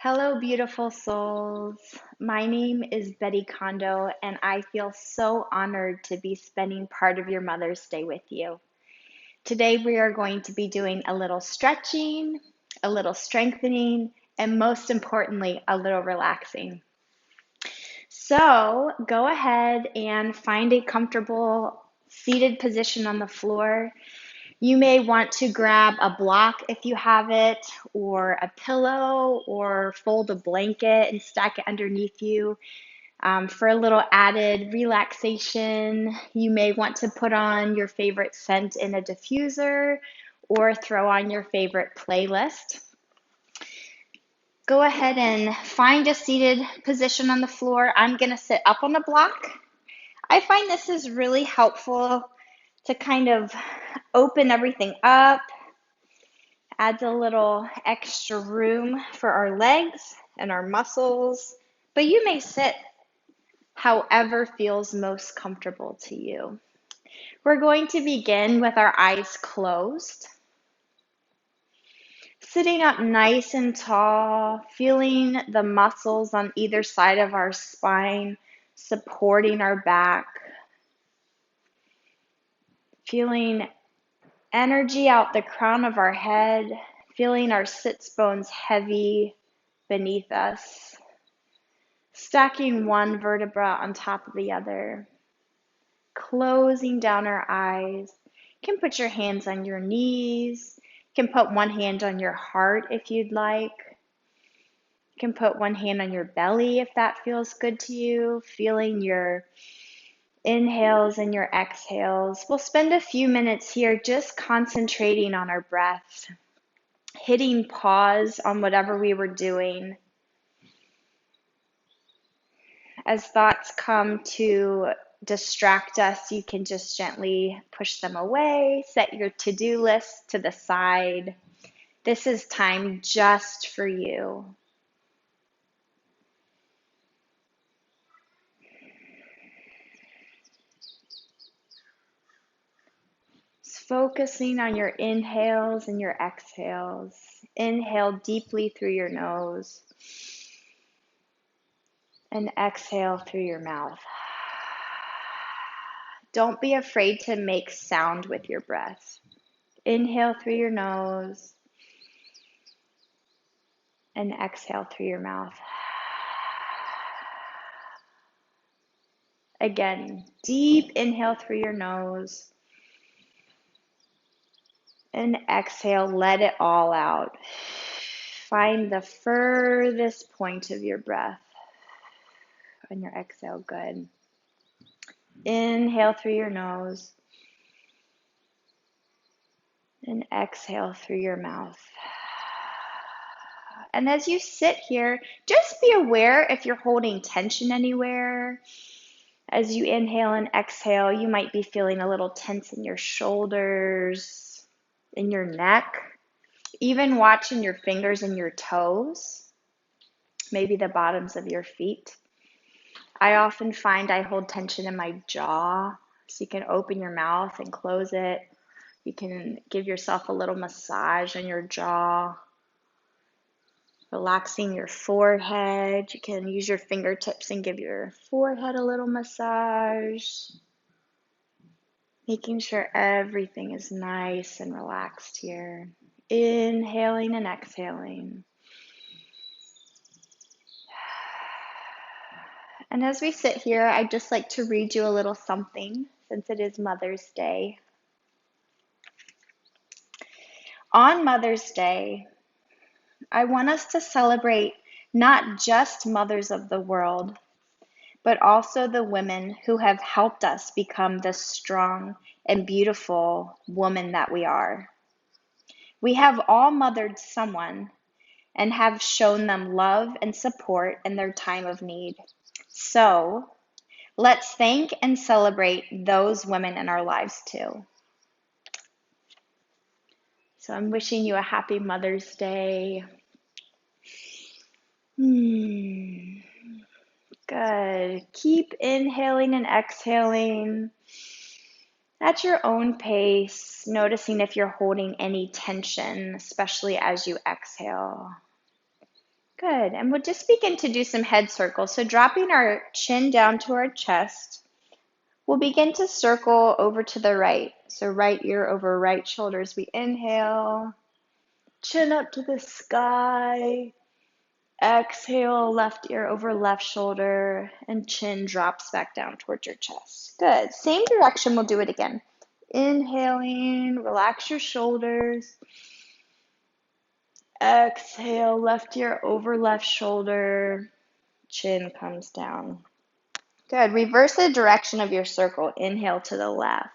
Hello, beautiful souls. My name is Betty Kondo, and I feel so honored to be spending part of your Mother's Day with you. Today, we are going to be doing a little stretching, a little strengthening, and most importantly, a little relaxing. So, go ahead and find a comfortable seated position on the floor. You may want to grab a block if you have it, or a pillow, or fold a blanket and stack it underneath you. For a little added relaxation, you may want to put on your favorite scent in a diffuser or throw on your favorite playlist. Go ahead and find a seated position on the floor. I'm going to sit up on a block. I find this is really helpful to kind of open everything up. Adds a little extra room for our legs and our muscles, but you may sit however feels most comfortable to you. We're going to begin with our eyes closed. Sitting up nice and tall, feeling the muscles on either side of our spine supporting our back. Feeling energy out the crown of our head, feeling our sits bones heavy beneath us. Stacking one vertebra on top of the other, closing down our eyes. You can put your hands on your knees. You can put one hand on your heart if you'd like. You can put one hand on your belly if that feels good to you, feeling your inhales and your exhales. We'll spend a few minutes here just concentrating on our breath, hitting pause on whatever we were doing. As thoughts come to distract us, you can just gently push them away, set your to-do list to the side. This is time just for you. Just focusing on your inhales and your exhales. Inhale deeply through your nose and exhale through your mouth. Don't be afraid to make sound with your breath. Inhale through your nose and exhale through your mouth. Again, deep inhale through your nose and exhale, let it all out. Find the furthest point of your breath on your exhale. Good. Inhale through your nose and exhale through your mouth. And as you sit here, just be aware if you're holding tension anywhere. As you inhale and exhale, you might be feeling a little tense in your shoulders, in your neck, even watching your fingers and your toes, maybe the bottoms of your feet. I often find I hold tension in my jaw, so you can open your mouth and close it. You can give yourself a little massage on your jaw, relaxing your forehead. You can use your fingertips and give your forehead a little massage. Making sure everything is nice and relaxed here. Inhaling and exhaling. And as we sit here, I'd just like to read you a little something since it is Mother's Day. On Mother's Day, I want us to celebrate not just mothers of the world, but also the women who have helped us become the strong and beautiful woman that we are. We have all mothered someone and have shown them love and support in their time of need. So let's thank and celebrate those women in our lives too. So I'm wishing you a happy Mother's Day. Good. Keep inhaling and exhaling at your own pace, noticing if you're holding any tension, especially as you exhale. Good. And we'll just begin to do some head circles. So dropping our chin down to our chest, we'll begin to circle over to the right. So right ear over right shoulder as we inhale, chin up to the sky. Exhale, left ear over left shoulder, and chin drops back down towards your chest. Good. Same direction, we'll do it again. Inhaling, relax your shoulders. Exhale, left ear over left shoulder, chin comes down. Good. Reverse the direction of your circle. Inhale to the left.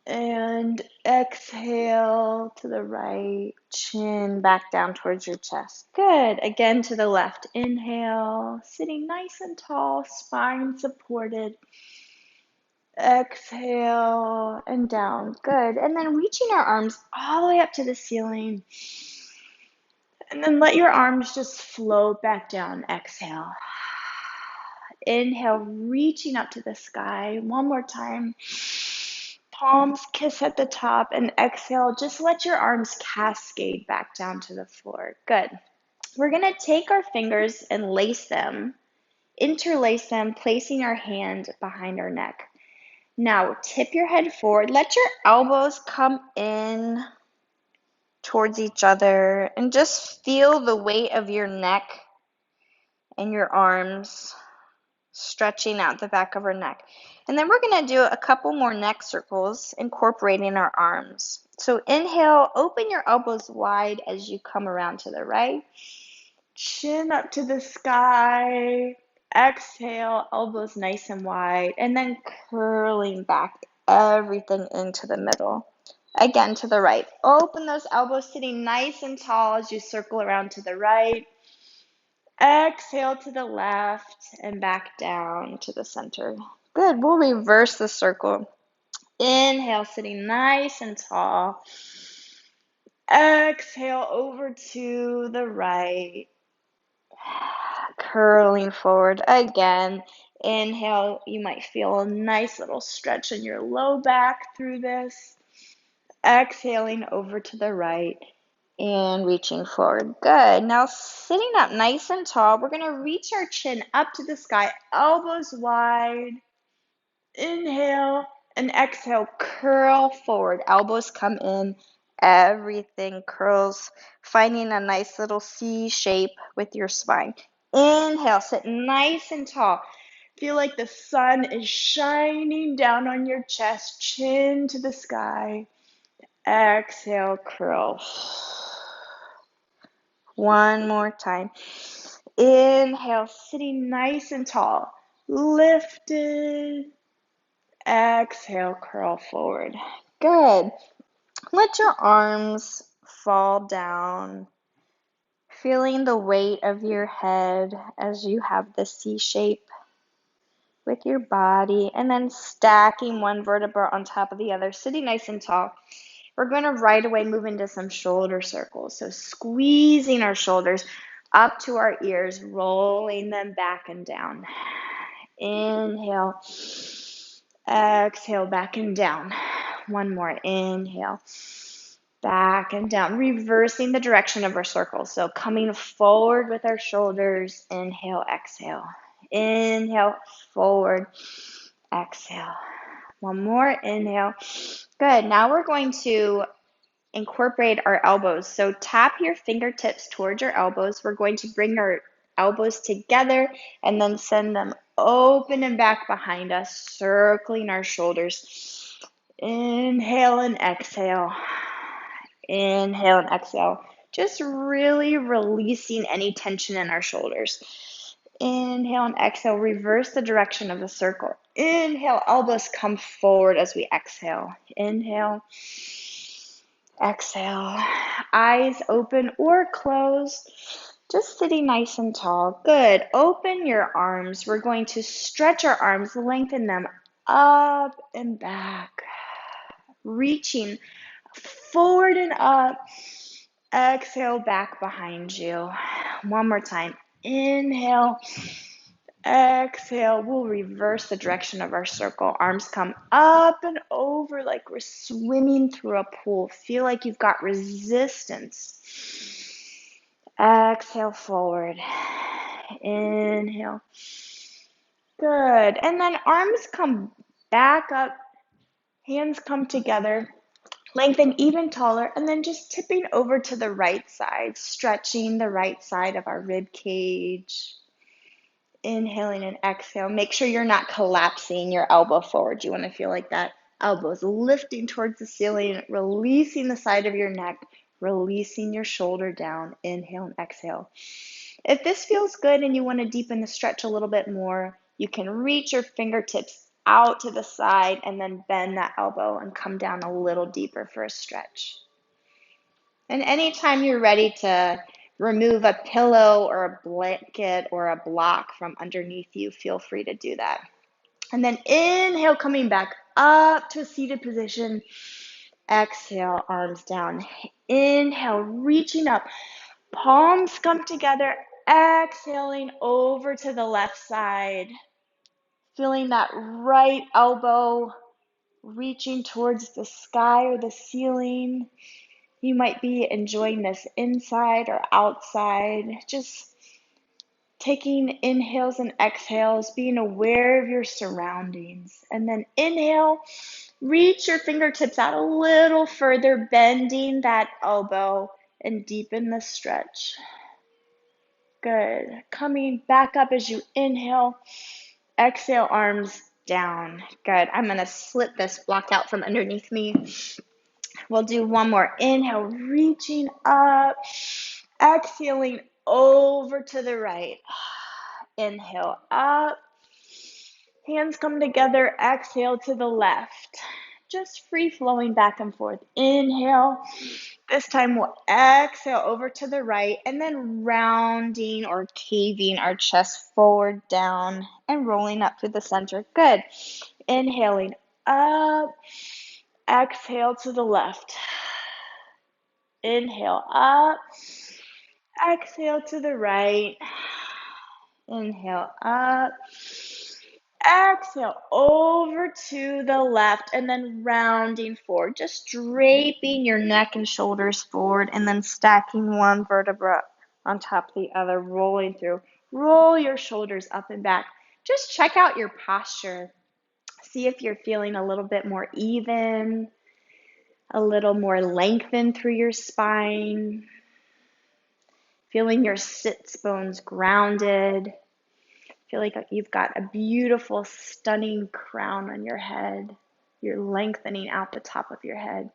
And exhale to the right, chin back down towards your chest. Good. Again to the left. Inhale, sitting nice and tall, spine supported. Exhale and down. Good. And then reaching our arms all the way up to the ceiling. And then let your arms just float back down. Exhale. Inhale, reaching up to the sky. One more time. Palms kiss at the top, and exhale, just let your arms cascade back down to the floor. Good. We're going to take our fingers and lace them, interlace them, placing our hand behind our neck. Now, tip your head forward. Let your elbows come in towards each other, and just feel the weight of your neck and your arms stretching out the back of our neck. And then we're going to do a couple more neck circles, incorporating our arms. So inhale, open your elbows wide as you come around to the right. Chin up to the sky. Exhale, elbows nice and wide. And then curling back everything into the middle. Again, to the right. Open those elbows, sitting nice and tall as you circle around to the right. Exhale to the left and back down to the center. Good. We'll reverse the circle. Inhale, sitting nice and tall. Exhale over to the right. Curling forward again. Inhale, you might feel a nice little stretch in your low back through this. Exhaling over to the right and reaching forward. Good. Now sitting up nice and tall, we're going to reach our chin up to the sky, elbows wide. Inhale and exhale, curl forward. Elbows come in, everything curls, finding a nice little C shape with your spine. Inhale, sit nice and tall. Feel like the sun is shining down on your chest, chin to the sky. Exhale, curl. One more time. Inhale, sitting nice and tall. Lifted. Exhale, curl forward. Good. Let your arms fall down, feeling the weight of your head as you have the C shape with your body, and then stacking one vertebra on top of the other, sitting nice and tall. We're going to right away move into some shoulder circles. So squeezing our shoulders up to our ears, rolling them back and down. Inhale. Exhale, back and down. One more. Inhale. Back and down. Reversing the direction of our circle. So coming forward with our shoulders. Inhale, exhale. Inhale, forward. Exhale. One more. Inhale. Good. Now we're going to incorporate our elbows. So tap your fingertips towards your elbows. We're going to bring our elbows together and then send them open and back behind us, circling our shoulders. Inhale and exhale. Inhale and exhale. Just really releasing any tension in our shoulders. Inhale and exhale. Reverse the direction of the circle. Inhale, elbows come forward as we exhale. Inhale. Exhale. Eyes open or closed. Just sitting nice and tall. Good. Open your arms. We're going to stretch our arms, lengthen them up and back. Reaching forward and up. Exhale, back behind you. One more time. Inhale. Exhale, we'll reverse the direction of our circle. Arms come up and over like we're swimming through a pool. Feel like you've got resistance. Exhale forward. Inhale. Good. And then arms come back up, hands come together, lengthen even taller, and then just tipping over to the right side, stretching the right side of our rib cage. Inhaling and exhale. Make sure you're not collapsing your elbow forward. You want to feel like that elbow is lifting towards the ceiling, releasing the side of your neck, releasing your shoulder down. Inhale and exhale. If this feels good and you want to deepen the stretch a little bit more, you can reach your fingertips out to the side and then bend that elbow and come down a little deeper for a stretch. And anytime you're ready to remove a pillow or a blanket or a block from underneath you, feel free to do that. And then inhale, coming back up to a seated position. Exhale, arms down. Inhale, reaching up. Palms come together. Exhaling over to the left side. Feeling that right elbow reaching towards the sky or the ceiling. You might be enjoying this inside or outside. Just taking inhales and exhales, being aware of your surroundings. And then inhale, reach your fingertips out a little further, bending that elbow and deepen the stretch. Good. Coming back up as you inhale. Exhale, arms down. Good. I'm going to slip this block out from underneath me. We'll do one more. Inhale, reaching up. Exhaling over to the right. Inhale up. Hands come together. Exhale to the left. Just free flowing back and forth. Inhale. This time we'll exhale over to the right and then rounding or caving our chest forward, down, and rolling up to the center. Good. Inhaling up. Exhale to the left. Inhale up. Exhale to the right. Inhale up. Exhale over to the left and then rounding forward, just draping your neck and shoulders forward and then stacking one vertebra on top of the other, rolling through. Roll your shoulders up and back. Just check out your posture. See if you're feeling a little bit more even, a little more lengthened through your spine, feeling your sits bones grounded. Feel like you've got a beautiful, stunning crown on your head. You're lengthening out the top of your head.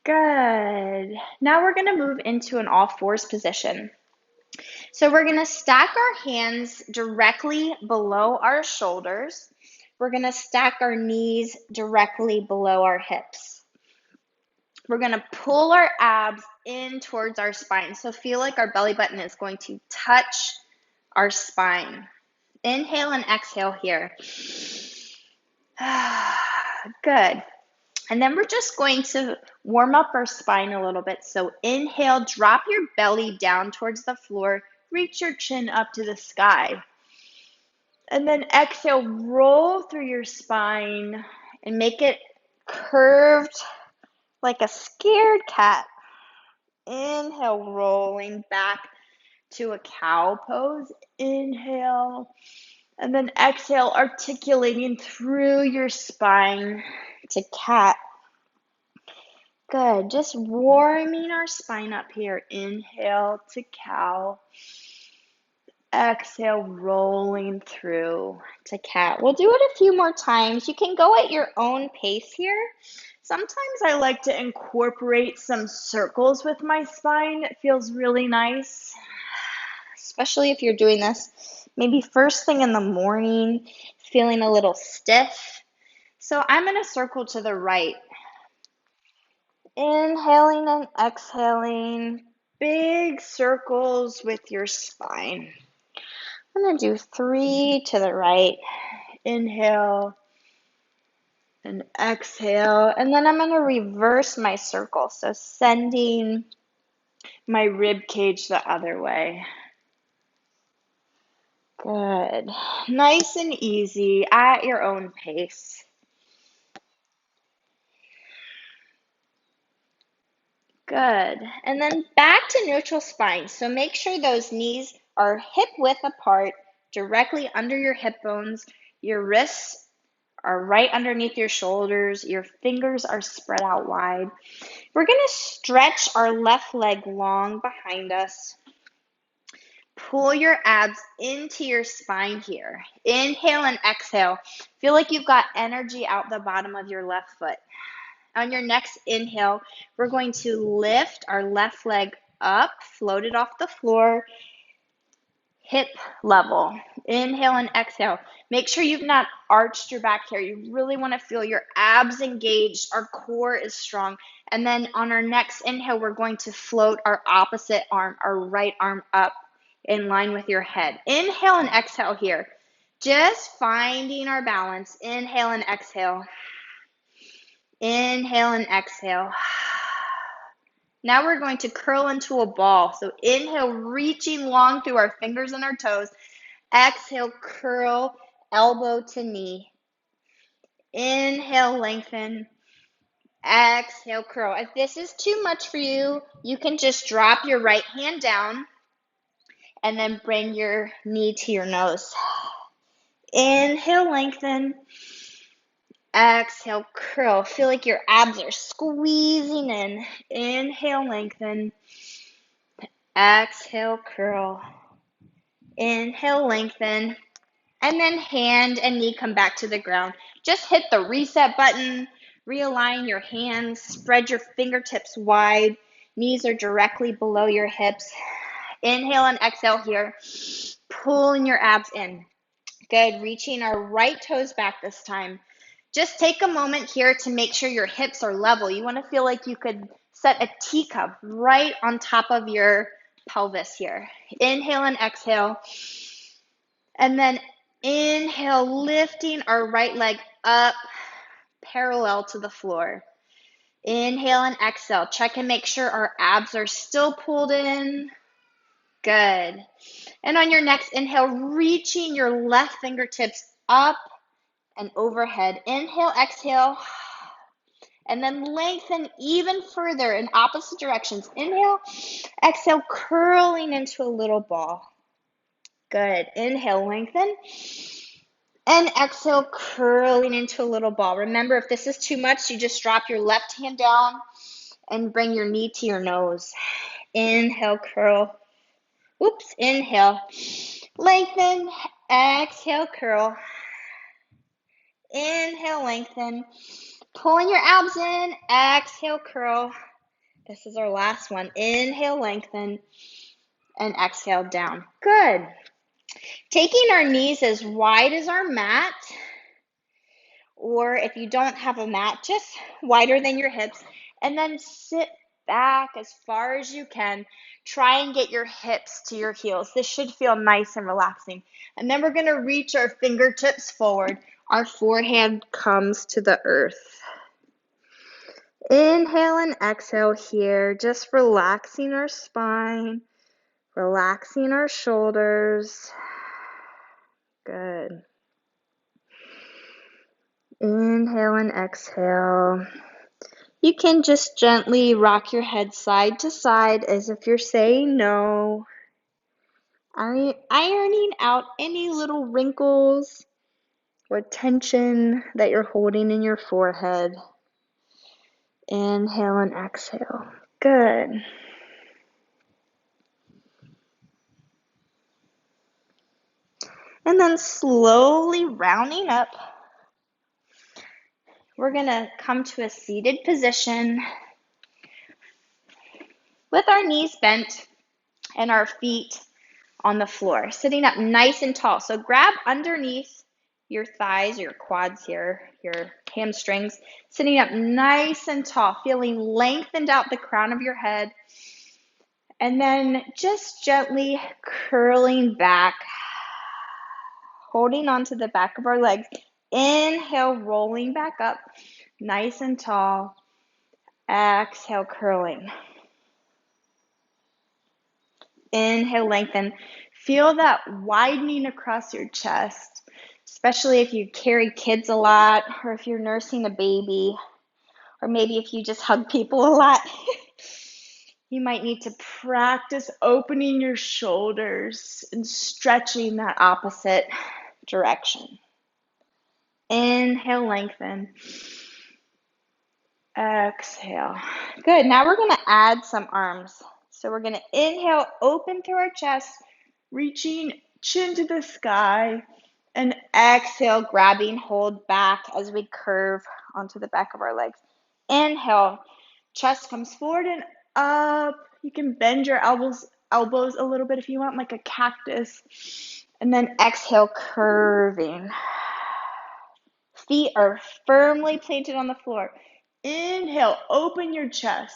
Good. Now we're going to move into an all fours position. So we're going to stack our hands directly below our shoulders. We're going to stack our knees directly below our hips. We're going to pull our abs in towards our spine. So feel like our belly button is going to touch our spine. Inhale and exhale here. Good. And then we're just going to warm up our spine a little bit. So inhale, drop your belly down towards the floor. Reach your chin up to the sky. And then exhale, roll through your spine and make it curved like a scared cat. Inhale, rolling back to a cow pose. Inhale. And then exhale, articulating through your spine to cat. Good. Just warming our spine up here. Inhale to cow. Exhale, rolling through to cat. We'll do it a few more times. You can go at your own pace here. Sometimes I like to incorporate some circles with my spine. It feels really nice, especially if you're doing this maybe first thing in the morning, feeling a little stiff. So I'm going to circle to the right. Inhaling and exhaling, big circles with your spine. I'm going to do 3 to the right. Inhale and exhale. And then I'm going to reverse my circle. So sending my rib cage the other way. Good. Nice and easy at your own pace. Good. And then back to neutral spine. So make sure those knees are hip width apart, directly under your hip bones. Your wrists are right underneath your shoulders. Your fingers are spread out wide. We're going to stretch our left leg long behind us. Pull your abs into your spine here. Inhale and exhale. Feel like you've got energy out the bottom of your left foot. On your next inhale, we're going to lift our left leg up, float it off the floor, hip level. Inhale and exhale. Make sure you've not arched your back here. You really want to feel your abs engaged. Our core is strong. And then on our next inhale, we're going to float our opposite arm, our right arm up in line with your head. Inhale and exhale here. Just finding our balance. Inhale and exhale. Inhale and exhale. Now we're going to curl into a ball. So inhale, reaching long through our fingers and our toes. Exhale, curl, elbow to knee. Inhale, lengthen. Exhale, curl. If this is too much for you, you can just drop your right hand down and then bring your knee to your nose. Inhale, lengthen. Exhale, curl. Feel like your abs are squeezing in. Inhale, lengthen. Exhale, curl. Inhale, lengthen. And then hand and knee come back to the ground. Just hit the reset button. Realign your hands. Spread your fingertips wide. Knees are directly below your hips. Inhale and exhale here. Pulling your abs in. Good. Reaching our right toes back this time. Just take a moment here to make sure your hips are level. You want to feel like you could set a teacup right on top of your pelvis here. Inhale and exhale. And then inhale, lifting our right leg up parallel to the floor. Inhale and exhale. Check and make sure our abs are still pulled in. Good. And on your next inhale, reaching your left fingertips up and overhead. Inhale, exhale, and then lengthen even further in opposite directions. Inhale, exhale, curling into a little ball. Good. Inhale, lengthen, and exhale, curling into a little ball. Remember, if this is too much, you just drop your left hand down and bring your knee to your nose. Inhale, curl. Oops, inhale, lengthen, exhale, curl. Inhale, lengthen. Pulling your abs in. Exhale, curl. This is our last one. Inhale, lengthen. And exhale, down. Good. Taking our knees as wide as our mat. Or if you don't have a mat, just wider than your hips. And then sit back as far as you can. Try and get your hips to your heels. This should feel nice and relaxing. And then we're going to reach our fingertips forward. Our forehand comes to the earth. Inhale and exhale here, just relaxing our spine, relaxing our shoulders. Good. Inhale and exhale. You can just gently rock your head side to side as if you're saying no. Ironing out any little wrinkles or tension that you're holding in your forehead. Inhale and exhale. Good. And then slowly rounding up, we're going to come to a seated position with our knees bent and our feet on the floor, sitting up nice and tall. So grab underneath your thighs, your quads here, your hamstrings, sitting up nice and tall, feeling lengthened out the crown of your head. And then just gently curling back, holding onto the back of our legs. Inhale, rolling back up, nice and tall. Exhale, curling. Inhale, lengthen. Feel that widening across your chest, especially if you carry kids a lot, or if you're nursing a baby, or maybe if you just hug people a lot. You might need to practice opening your shoulders and stretching that opposite direction. Inhale, lengthen. Exhale. Good. Now we're going to add some arms. So we're going to inhale, open through our chest, reaching chin to the sky, and exhale, grabbing hold back as we curve onto the back of our legs. Inhale, chest comes forward and up. You can bend your elbows a little bit if you want, like a cactus. And then exhale, curving. Feet are firmly planted on the floor. Inhale, open your chest.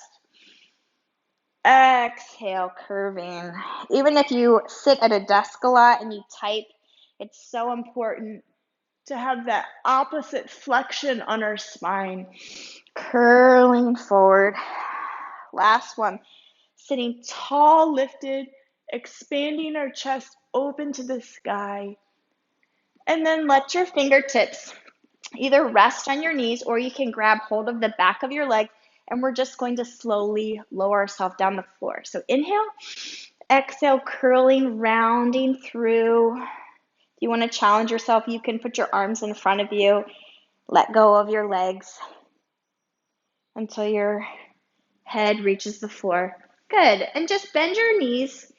Exhale, curving. Even if you sit at a desk a lot and you type, it's so important to have that opposite flexion on our spine. Curling forward. Last one. Sitting tall, lifted, expanding our chest open to the sky. And then let your fingertips either rest on your knees or you can grab hold of the back of your leg, and we're just going to slowly lower ourselves down the floor. So inhale, exhale, curling, rounding through. If you want to challenge yourself, you can put your arms in front of you, let go of your legs until your head reaches the floor. Good. And just bend your knees,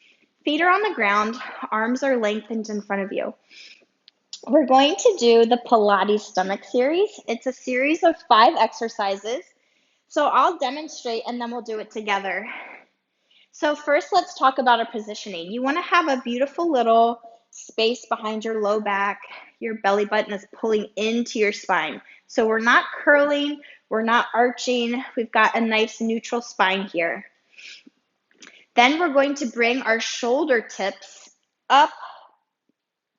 feet are on the ground, arms are lengthened in front of you. We're going to do the Pilates stomach series. It's a series of 5 exercises. So I'll demonstrate and then we'll do it together. So first, let's talk about our positioning. You want to have a beautiful little space behind your low back. Your belly button is pulling into your spine. So we're not curling, we're not arching. We've got a nice neutral spine here. Then we're going to bring our shoulder tips up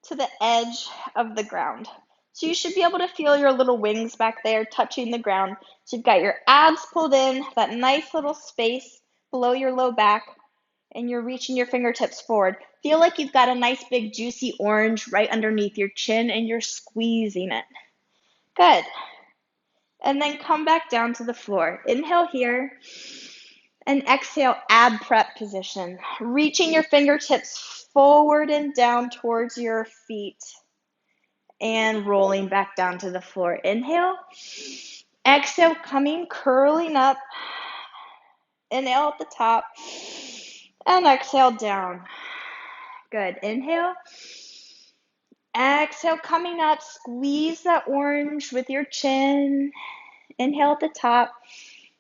to the edge of the ground. So you should be able to feel your little wings back there touching the ground. So you've got your abs pulled in, that nice little space below your low back, and you're reaching your fingertips forward. Feel like you've got a nice big juicy orange right underneath your chin and you're squeezing it. Good. And then come back down to the floor. Inhale here and exhale, ab prep position. Reaching your fingertips forward and down towards your feet and rolling back down to the floor. Inhale. Exhale, coming, curling up. Inhale at the top. And exhale down. Good. Inhale. Exhale, coming up. Squeeze that orange with your chin. Inhale at the top.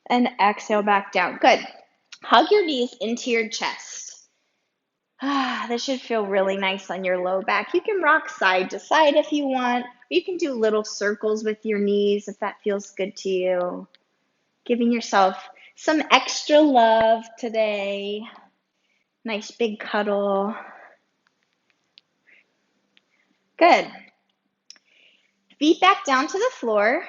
And exhale back down. Good. Hug your knees into your chest. This should feel really nice on your low back. You can rock side to side if you want. You can do little circles with your knees if that feels good to you. Giving yourself some extra love today. Nice big cuddle. Good. Feet back down to the floor.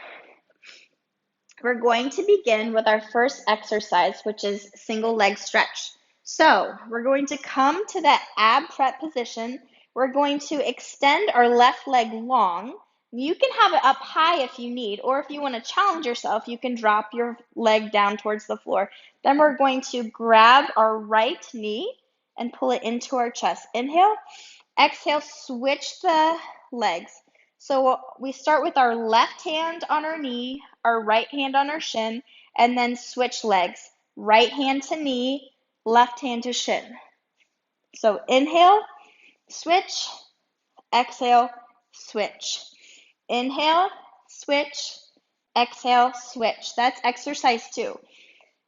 We're going to begin with our first exercise, which is single leg stretch. So we're going to come to that ab prep position. We're going to extend our left leg long. You can have it up high if you need, or if you want to challenge yourself, you can drop your leg down towards the floor. Then we're going to grab our right knee and pull it into our chest. Inhale, exhale, switch the legs. So we start with our left hand on our knee, our right hand on our shin, and then switch legs. Right hand to knee, left hand to shin. So inhale, switch, exhale, switch. Inhale, switch, exhale, switch. That's exercise 2.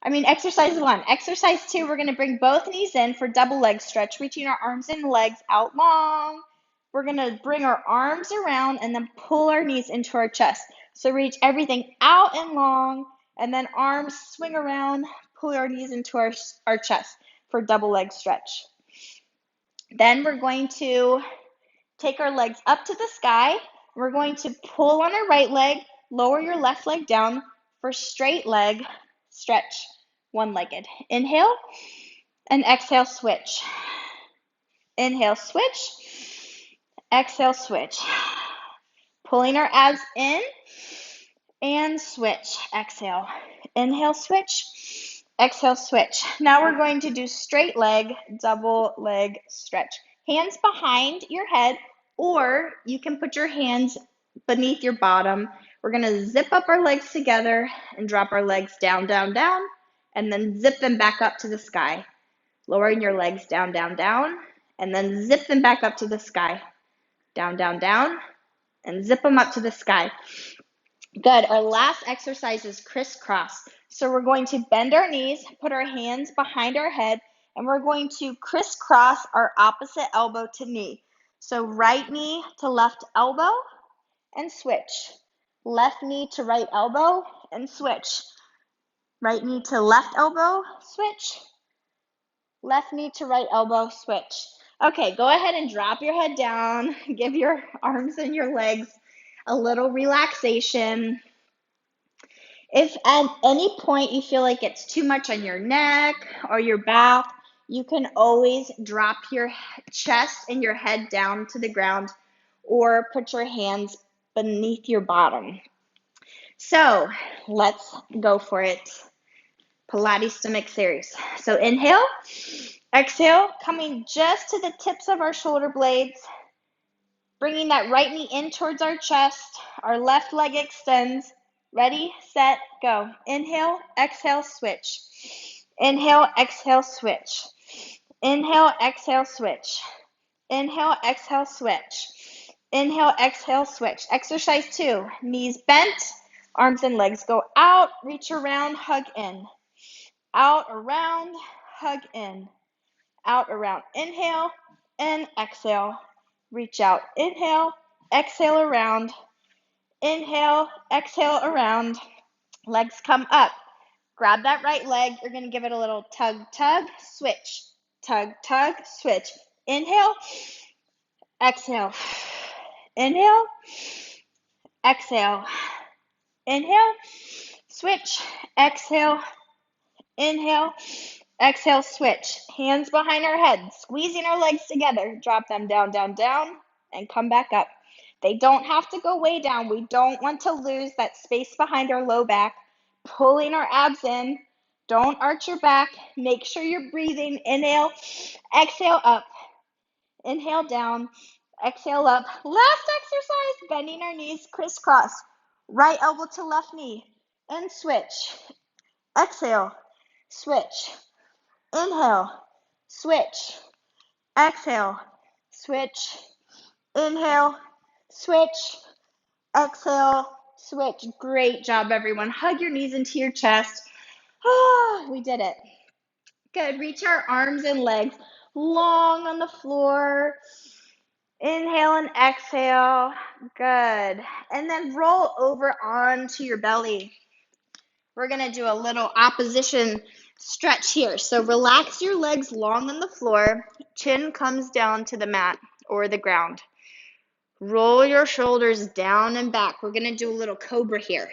Exercise 1. Exercise 2, we're going to bring both knees in for double leg stretch, reaching our arms and legs out long. We're going to bring our arms around and then pull our knees into our chest. So reach everything out and long, and then arms swing around, pull our knees into our chest for double leg stretch. Then we're going to take our legs up to the sky. We're going to pull on our right leg, lower your left leg down for straight leg stretch, one-legged. Inhale and exhale, switch. Inhale, switch. Exhale, switch. Pulling our abs in and switch. Exhale. Inhale, switch. Exhale, switch. Now we're going to do straight leg, double leg stretch. Hands behind your head, or you can put your hands beneath your bottom. We're going to zip up our legs together and drop our legs down, down, down, and then zip them back up to the sky. Lowering your legs down, down, down, and then zip them back up to the sky. Down, down, down, and zip them up to the sky. Good. Our last exercise is crisscross. So we're going to bend our knees, put our hands behind our head, and we're going to crisscross our opposite elbow to knee. So right knee to left elbow and switch. Left knee to right elbow and switch. Right knee to left elbow, switch. Left knee to right elbow, switch. Okay, go ahead and drop your head down. Give your arms and your legs a little relaxation. If at any point you feel like it's too much on your neck or your back, you can always drop your chest and your head down to the ground or put your hands beneath your bottom. So let's go for it. Pilates stomach series. So inhale, exhale, coming just to the tips of our shoulder blades, bringing that right knee in towards our chest. Our left leg extends. Ready, set, go. Inhale, exhale, switch. Inhale, exhale, switch. Inhale, exhale, switch. Inhale, exhale, switch. Inhale, exhale, switch. Exercise 2. Knees bent, arms and legs go out, reach around, hug in. Out, around, hug in. Out, around. Inhale and exhale. Reach out. Inhale, exhale, around. Inhale, exhale, around. Legs come up. Grab that right leg. You're going to give it a little tug, tug, switch. Tug, tug, switch. Inhale, exhale. Inhale, exhale. Inhale, switch. Exhale, inhale, exhale, switch. Hands behind our head, squeezing our legs together. Drop them down, down, down, and come back up. They don't have to go way down. We don't want to lose that space behind our low back. Pulling our abs in. Don't arch your back. Make sure you're breathing. Inhale, exhale, up. Inhale, down. Exhale, up. Last exercise, bending our knees, crisscross. Right elbow to left knee. And switch. Exhale, switch. Inhale, switch. Exhale, switch. Inhale, switch. Exhale, switch. Great job, everyone. Hug your knees into your chest. Ah, we did it. Good. Reach our arms and legs long on the floor. Inhale and exhale. Good. And then roll over onto your belly. We're going to do a little opposition stretch here. So relax your legs long on the floor. Chin comes down to the mat or the ground. Roll your shoulders down and back. We're going to do a little cobra here.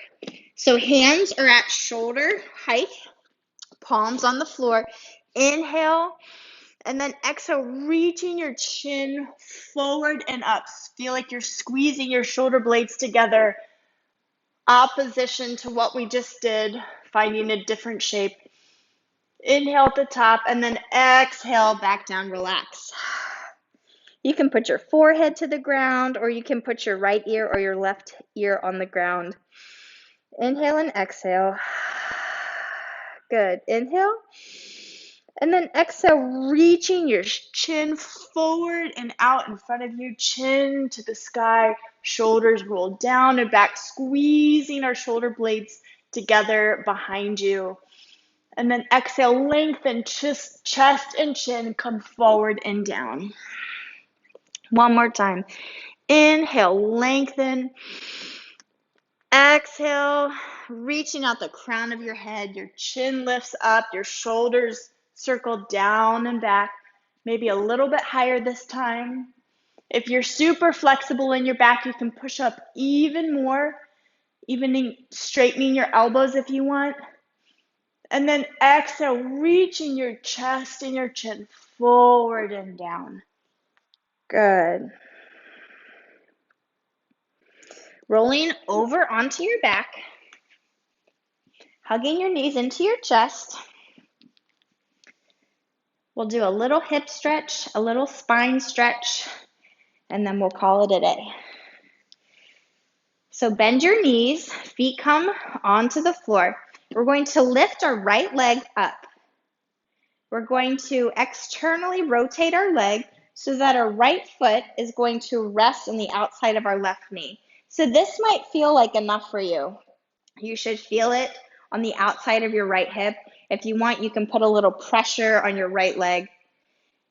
So hands are at shoulder height, palms on the floor. Inhale, and then exhale, reaching your chin forward and up. Feel like you're squeezing your shoulder blades together. Opposition to what we just did, finding a different shape. Inhale at the top, and then exhale, back down, relax. You can put your forehead to the ground, or you can put your right ear or your left ear on the ground. Inhale and exhale. Good. Inhale. And then exhale, reaching your chin forward and out in front of you, chin to the sky, shoulders roll down and back, squeezing our shoulder blades together behind you. And then exhale, lengthen chest and chin, come forward and down. One more time. Inhale, lengthen. Exhale, reaching out the crown of your head, your chin lifts up, your shoulders circle down and back, maybe a little bit higher this time. If you're super flexible in your back, you can push up even more, even straightening your elbows if you want. And then exhale, reaching your chest and your chin forward and down. Good. Rolling over onto your back, hugging your knees into your chest. We'll do a little hip stretch, a little spine stretch, and then we'll call it a day. So bend your knees, feet come onto the floor. We're going to lift our right leg up. We're going to externally rotate our leg so that our right foot is going to rest on the outside of our left knee. So this might feel like enough for you. You should feel it on the outside of your right hip. If you want, you can put a little pressure on your right leg.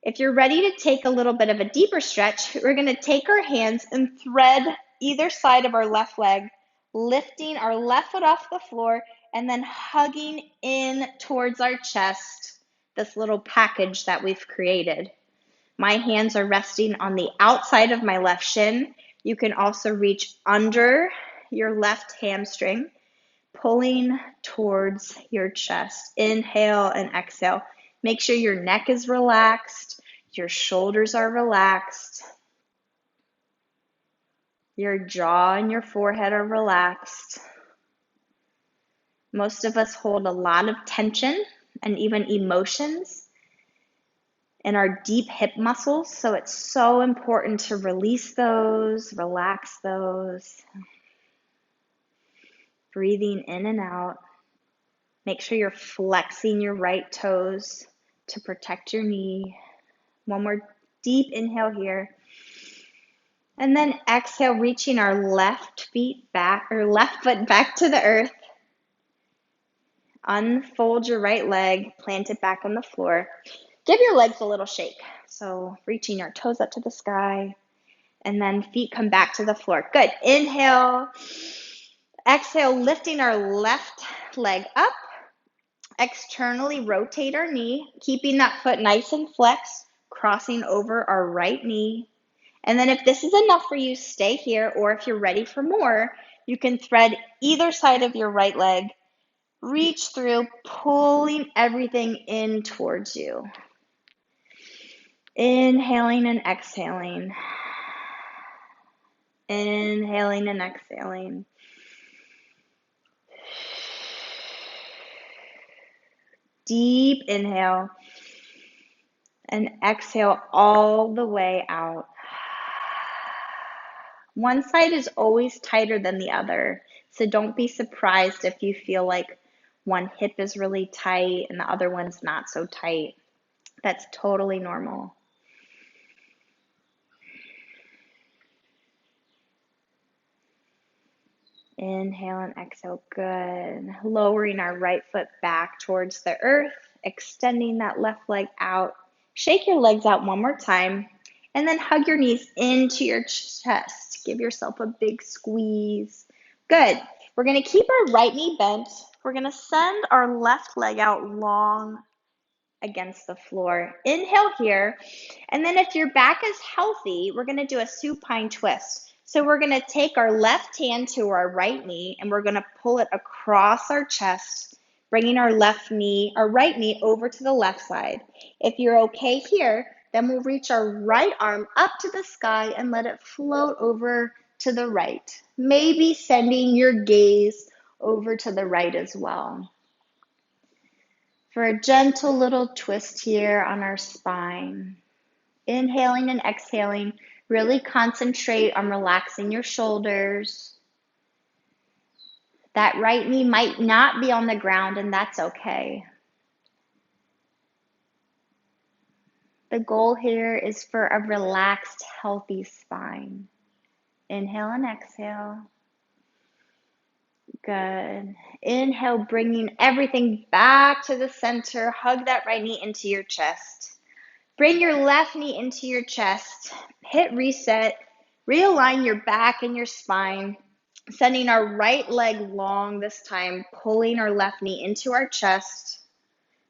If you're ready to take a little bit of a deeper stretch, we're going to take our hands and thread either side of our left leg, lifting our left foot off the floor and then hugging in towards our chest, this little package that we've created. My hands are resting on the outside of my left shin. You can also reach under your left hamstring, pulling towards your chest. Inhale and exhale. Make sure your neck is relaxed, your shoulders are relaxed, your jaw and your forehead are relaxed. Most of us hold a lot of tension and even emotions in our deep hip muscles, so it's so important to release those, relax those. Breathing in and out. Make sure you're flexing your right toes to protect your knee. One more deep inhale here. And then exhale, reaching our left foot back to the earth. Unfold your right leg, plant it back on the floor. Give your legs a little shake. So reaching your toes up to the sky, and then feet come back to the floor. Good. Inhale. Exhale, lifting our left leg up. Externally rotate our knee, keeping that foot nice and flexed, crossing over our right knee. And then if this is enough for you, stay here, or if you're ready for more, you can thread either side of your right leg, reach through, pulling everything in towards you. Inhaling and exhaling. Inhaling and exhaling. Deep inhale and exhale all the way out. One side is always tighter than the other, so don't be surprised if you feel like one hip is really tight and the other one's not so tight. That's totally normal. Inhale and exhale, good. Lowering our right foot back towards the earth, extending that left leg out. Shake your legs out one more time, and then hug your knees into your chest. Give yourself a big squeeze. Good. We're going to keep our right knee bent. We're going to send our left leg out long against the floor. Inhale here, and then if your back is healthy, we're going to do a supine twist. So we're going to take our left hand to our right knee, and we're going to pull it across our chest, bringing our right knee over to the left side. If you're okay here, then we'll reach our right arm up to the sky and let it float over to the right. Maybe sending your gaze over to the right as well. For a gentle little twist here on our spine. Inhaling and exhaling, really concentrate on relaxing your shoulders. That right knee might not be on the ground, and that's okay. The goal here is for a relaxed, healthy spine. Inhale and exhale. Good. Inhale, bringing everything back to the center. Hug that right knee into your chest. Bring your left knee into your chest. Hit reset. Realign your back and your spine. Sending our right leg long this time, pulling our left knee into our chest,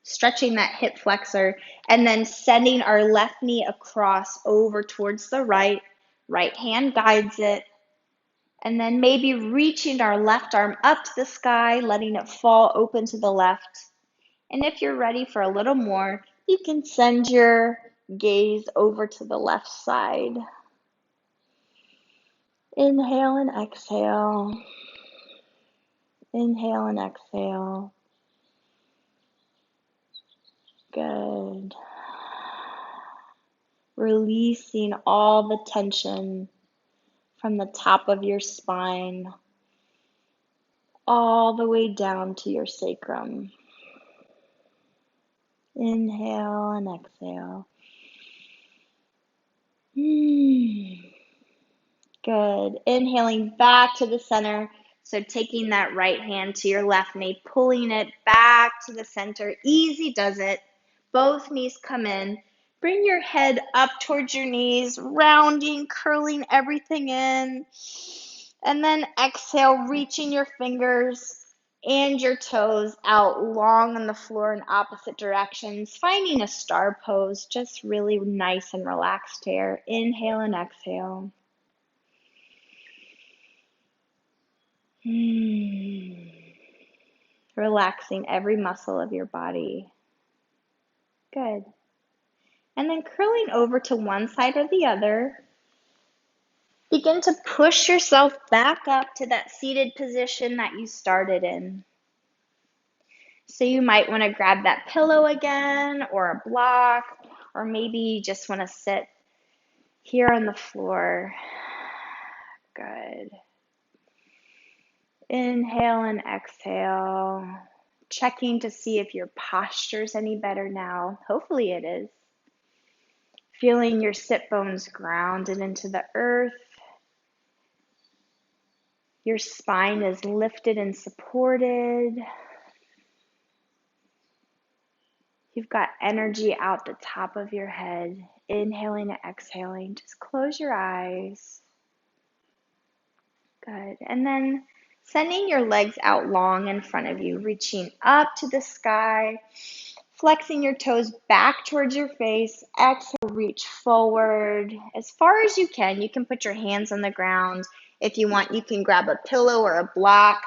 stretching that hip flexor, and then sending our left knee across over towards the right. Right hand guides it. And then maybe reaching our left arm up to the sky, letting it fall open to the left. And if you're ready for a little more, you can send your gaze over to the left side. Inhale and exhale. Inhale and exhale. Good. Releasing all the tension from the top of your spine all the way down to your sacrum. Inhale and exhale. Good. Inhaling back to the center. So taking that right hand to your left knee, pulling it back to the center. Easy does it. Both knees come in. Bring your head up towards your knees, rounding, curling everything in. And then exhale, reaching your fingers and your toes out long on the floor in opposite directions, finding a star pose, just really nice and relaxed here. Inhale and exhale. Relaxing every muscle of your body. Good. And then curling over to one side or the other. Begin to push yourself back up to that seated position that you started in. So you might want to grab that pillow again or a block, or maybe you just want to sit here on the floor. Good. Inhale and exhale. Checking to see if your posture's any better now. Hopefully it is. Feeling your sit bones grounded into the earth. Your spine is lifted and supported. You've got energy out the top of your head. Inhaling and exhaling. Just close your eyes. Good. And then sending your legs out long in front of you, reaching up to the sky, flexing your toes back towards your face. Exhale, reach forward as far as you can. You can put your hands on the ground. If you want, you can grab a pillow or a block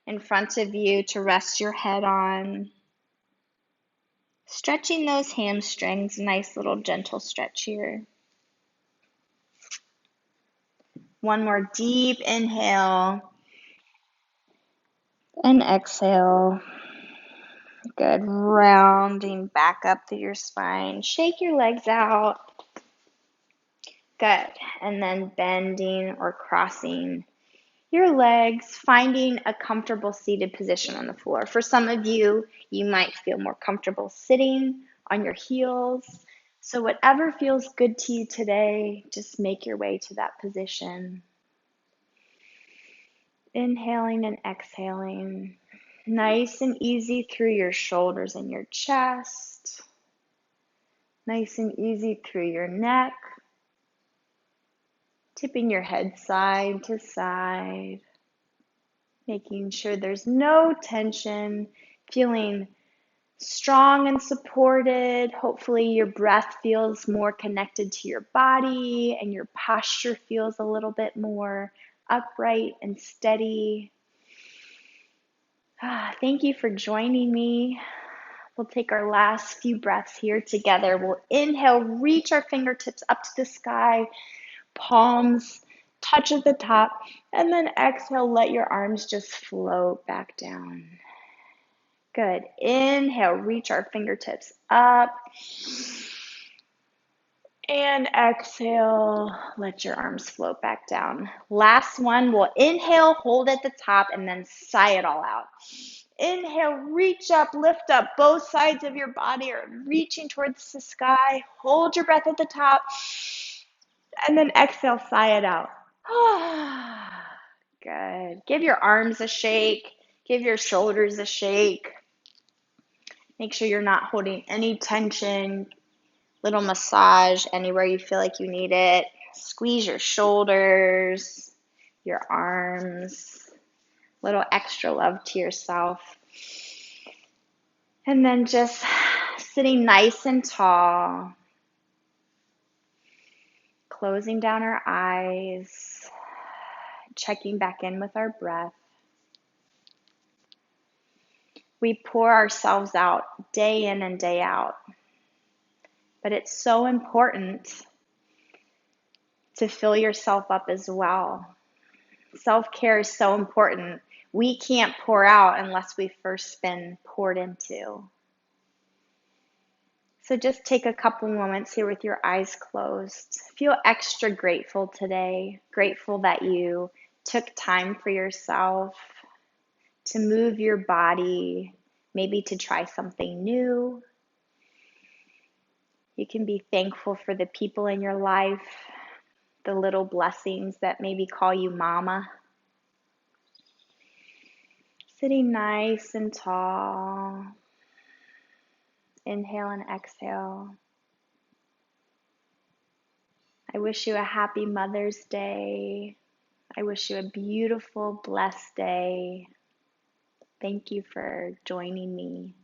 in front of you to rest your head on. Stretching those hamstrings, nice little gentle stretch here. One more deep inhale and exhale. Good. Rounding back up through your spine. Shake your legs out. Good. And then bending or crossing your legs, finding a comfortable seated position on the floor. For some of you, you might feel more comfortable sitting on your heels. So whatever feels good to you today, just make your way to that position. Inhaling and exhaling. Nice and easy through your shoulders and your chest. Nice and easy through your neck. Tipping your head side to side. Making sure there's no tension. Feeling strong and supported. Hopefully your breath feels more connected to your body and your posture feels a little bit more upright and steady. Thank you for joining me. We'll take our last few breaths here together. We'll inhale, reach our fingertips up to the sky, palms touch at the top, and then exhale, let your arms just float back down. Good. Inhale, reach our fingertips up. And exhale, let your arms float back down. Last one, we'll inhale, hold at the top, and then sigh it all out. Inhale, reach up, lift up. Both sides of your body are reaching towards the sky. Hold your breath at the top. And then exhale, sigh it out. Good. Give your arms a shake. Give your shoulders a shake. Make sure you're not holding any tension. Little massage anywhere you feel like you need it. Squeeze your shoulders, your arms. Little extra love to yourself. And then just sitting nice and tall. Closing down our eyes. Checking back in with our breath. We pour ourselves out day in and day out. But it's so important to fill yourself up as well. Self-care is so important. We can't pour out unless we've first been poured into. So just take a couple moments here with your eyes closed. Feel extra grateful today. Grateful that you took time for yourself to move your body, maybe to try something new. You can be thankful for the people in your life, the little blessings that maybe call you mama. Sitting nice and tall. Inhale and exhale. I wish you a happy Mother's Day. I wish you a beautiful, blessed day. Thank you for joining me.